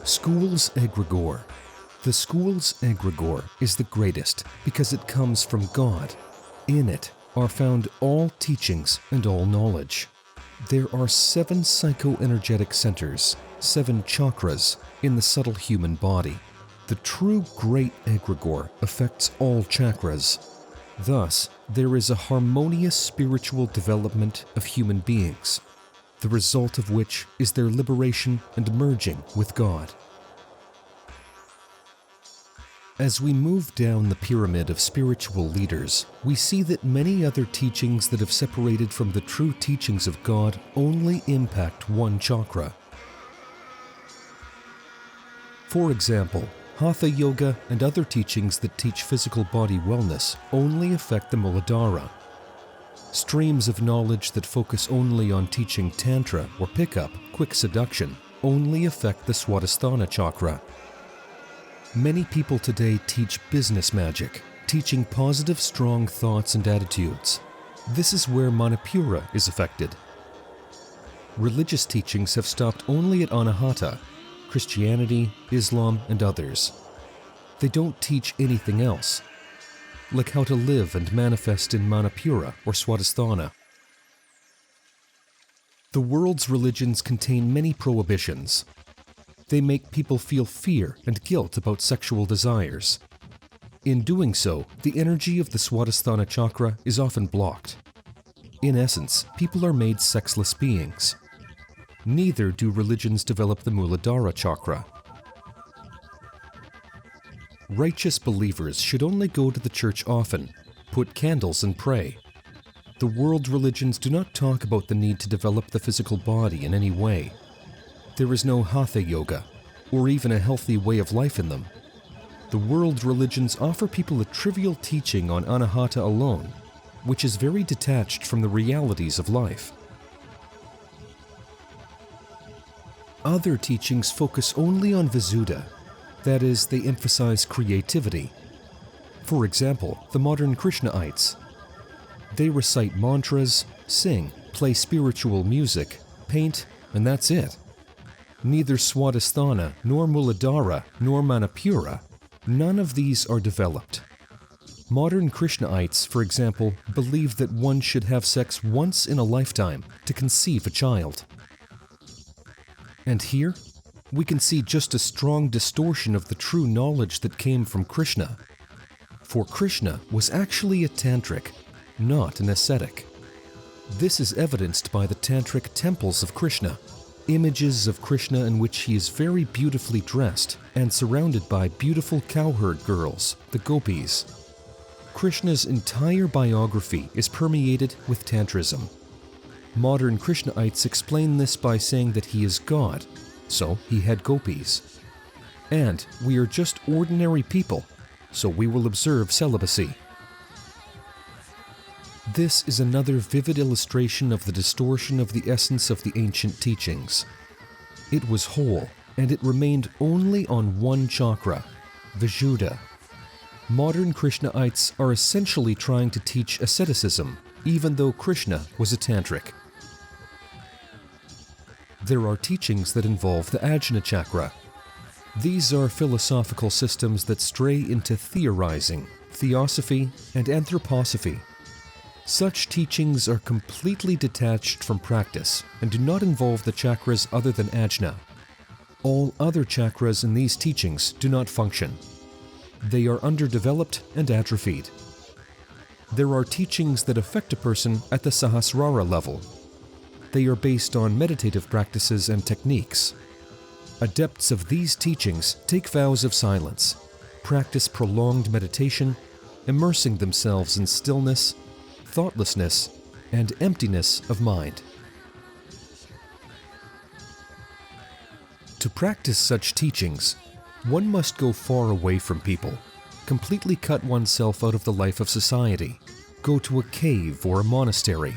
School's Egregore. The School's Egregore is the greatest because it comes from God. In it are found all teachings and all knowledge. There are 7 psychoenergetic centers, 7 chakras, in the subtle human body. The True Great Egregore affects all chakras. Thus, there is a harmonious spiritual development of human beings, the result of which is their liberation and merging with God. As we move down the pyramid of spiritual leaders, we see that many other teachings that have separated from the true teachings of God only impact one chakra. For example, Hatha Yoga and other teachings that teach physical body wellness only affect the Muladhara. Streams of knowledge that focus only on teaching Tantra or pickup, quick seduction, only affect the Swadhisthana chakra. Many people today teach business magic, teaching positive, strong thoughts and attitudes. This is where Manipura is affected. Religious teachings have stopped only at Anahata, Christianity, Islam, and others. They don't teach anything else, like how to live and manifest in Manipura or Swadhisthana. The world's religions contain many prohibitions. They make people feel fear and guilt about sexual desires. In doing so, the energy of the Swadhisthana chakra is often blocked. In essence, people are made sexless beings. Neither do religions develop the Muladhara chakra. Righteous believers should only go to the church often, put candles and pray. The world religions do not talk about the need to develop the physical body in any way. There is no Hatha Yoga, or even a healthy way of life in them. The world religions offer people a trivial teaching on Anahata alone, which is very detached from the realities of life. Other teachings focus only on Visuddha, that is, they emphasize creativity. For example, the modern Krishnaites. They recite mantras, sing, play spiritual music, paint, and that's it. Neither Swadhisthana, nor Muladhara, nor Manipura, none of these are developed. Modern Krishnaites, for example, believe that one should have sex once in a lifetime to conceive a child. And here, we can see just a strong distortion of the true knowledge that came from Krishna. For Krishna was actually a tantric, not an ascetic. This is evidenced by the tantric temples of Krishna, images of Krishna in which he is very beautifully dressed and surrounded by beautiful cowherd girls, the gopis. Krishna's entire biography is permeated with Tantrism. Modern Krishnaites explain this by saying that he is God, so he had gopis. And we are just ordinary people, so we will observe celibacy. This is another vivid illustration of the distortion of the essence of the ancient teachings. It was whole, and it remained only on one chakra, Visuddha. Modern Krishnaites are essentially trying to teach asceticism, even though Krishna was a tantric. There are teachings that involve the Ajna chakra. These are philosophical systems that stray into theorizing, theosophy, and anthroposophy. Such teachings are completely detached from practice and do not involve the chakras other than Ajna. All other chakras in these teachings do not function. They are underdeveloped and atrophied. There are teachings that affect a person at the Sahasrara level. They are based on meditative practices and techniques. Adepts of these teachings take vows of silence, practice prolonged meditation, immersing themselves in stillness, thoughtlessness, and emptiness of mind. To practice such teachings, one must go far away from people, completely cut oneself out of the life of society, go to a cave or a monastery.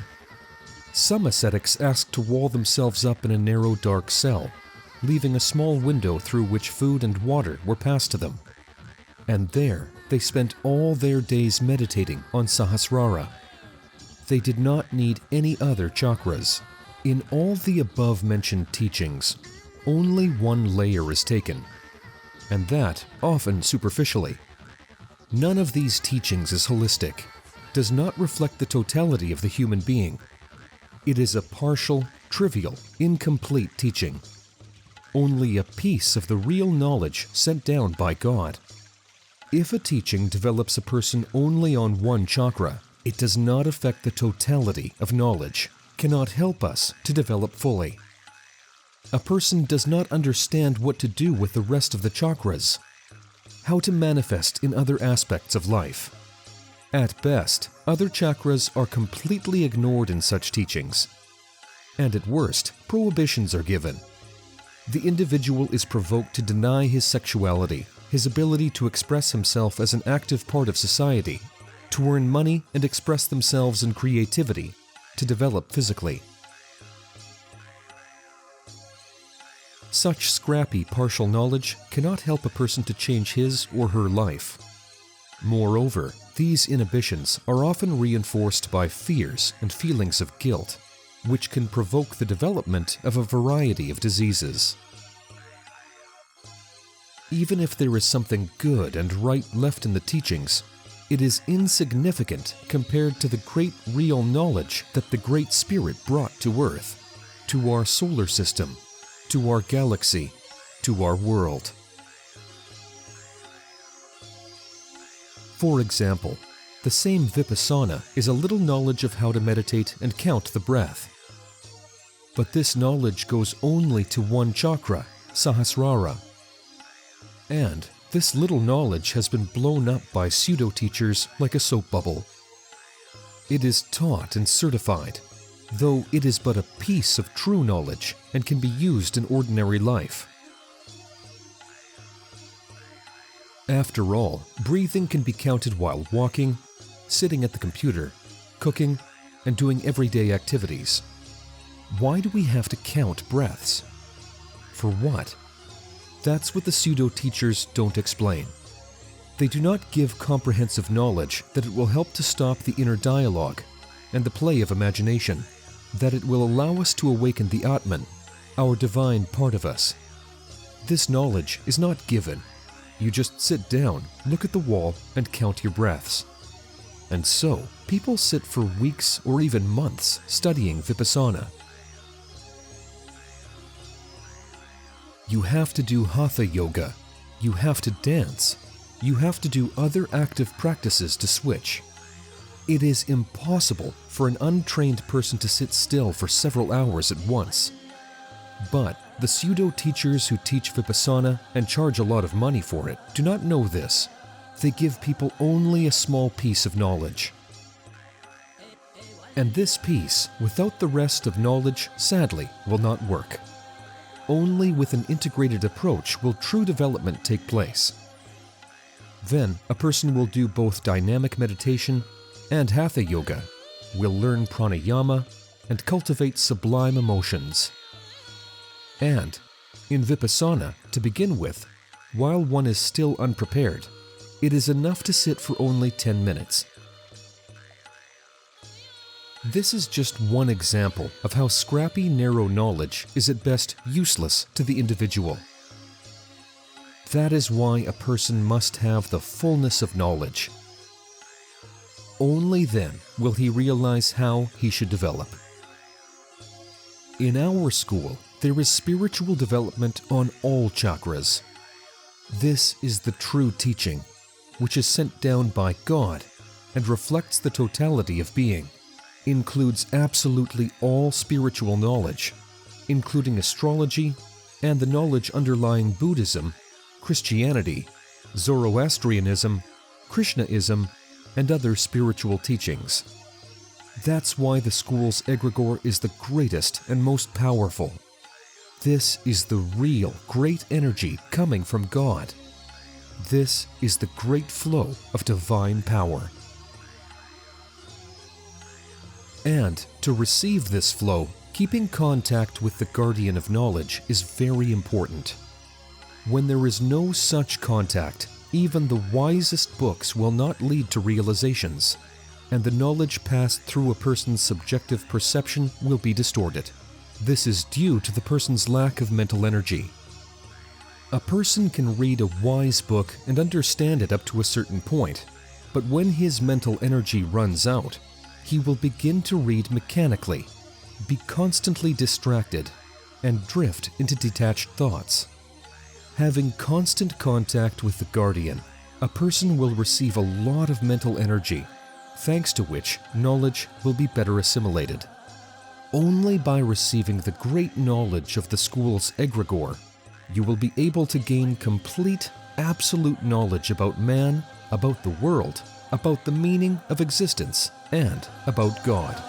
Some ascetics asked to wall themselves up in a narrow, dark cell, leaving a small window through which food and water were passed to them. And there, they spent all their days meditating on Sahasrara. They did not need any other chakras. In all the above-mentioned teachings, only one layer is taken, and that often superficially. None of these teachings is holistic, does not reflect the totality of the human being. It is a partial, trivial, incomplete teaching. Only a piece of the real knowledge sent down by God. If a teaching develops a person only on one chakra, it does not affect the totality of knowledge, cannot help us to develop fully. A person does not understand what to do with the rest of the chakras, how to manifest in other aspects of life. At best, other chakras are completely ignored in such teachings, and at worst, prohibitions are given. The individual is provoked to deny his sexuality, his ability to express himself as an active part of society, to earn money and express themselves in creativity, to develop physically. Such scrappy partial knowledge cannot help a person to change his or her life. Moreover, these inhibitions are often reinforced by fears and feelings of guilt, which can provoke the development of a variety of diseases. Even if there is something good and right left in the teachings, it is insignificant compared to the great real knowledge that the Great Spirit brought to Earth, to our solar system, to our galaxy, to our world. For example, the same Vipassana is a little knowledge of how to meditate and count the breath. But this knowledge goes only to one chakra, Sahasrara. And this little knowledge has been blown up by pseudo-teachers like a soap bubble. It is taught and certified, though it is but a piece of true knowledge and can be used in ordinary life. After all, breathing can be counted while walking, sitting at the computer, cooking, and doing everyday activities. Why do we have to count breaths? For what? That's what the pseudo-teachers don't explain. They do not give comprehensive knowledge that it will help to stop the inner dialogue and the play of imagination, that it will allow us to awaken the Atman, our divine part of us. This knowledge is not given. You just sit down, look at the wall, and count your breaths. And so, people sit for weeks or even months studying Vipassana. You have to do Hatha Yoga. You have to dance. You have to do other active practices to switch. It is impossible for an untrained person to sit still for several hours at once. But the pseudo-teachers who teach Vipassana and charge a lot of money for it do not know this. They give people only a small piece of knowledge. And this piece, without the rest of knowledge, sadly, will not work. Only with an integrated approach will true development take place. Then, a person will do both dynamic meditation and Hatha Yoga, will learn pranayama, and cultivate sublime emotions. And, in Vipassana, to begin with, while one is still unprepared, it is enough to sit for only 10 minutes. This is just one example of how scrappy, narrow knowledge is at best useless to the individual. That is why a person must have the fullness of knowledge. Only then will he realize how he should develop. In our school, there is spiritual development on all chakras. This is the true teaching, which is sent down by God and reflects the totality of being, includes absolutely all spiritual knowledge, including astrology and the knowledge underlying Buddhism, Christianity, Zoroastrianism, Krishnaism, and other spiritual teachings. That's why the school's egregore is the greatest and most powerful. This is the real great energy coming from God. This is the great flow of divine power. And to receive this flow, keeping contact with the guardian of knowledge is very important. When there is no such contact, even the wisest books will not lead to realizations, and the knowledge passed through a person's subjective perception will be distorted. This is due to the person's lack of mental energy. A person can read a wise book and understand it up to a certain point, but when his mental energy runs out, he will begin to read mechanically, be constantly distracted, and drift into detached thoughts. Having constant contact with the guardian, a person will receive a lot of mental energy, thanks to which knowledge will be better assimilated. Only by receiving the great knowledge of the school's egregore, you will be able to gain complete, absolute knowledge about man, about the world, about the meaning of existence, and about God.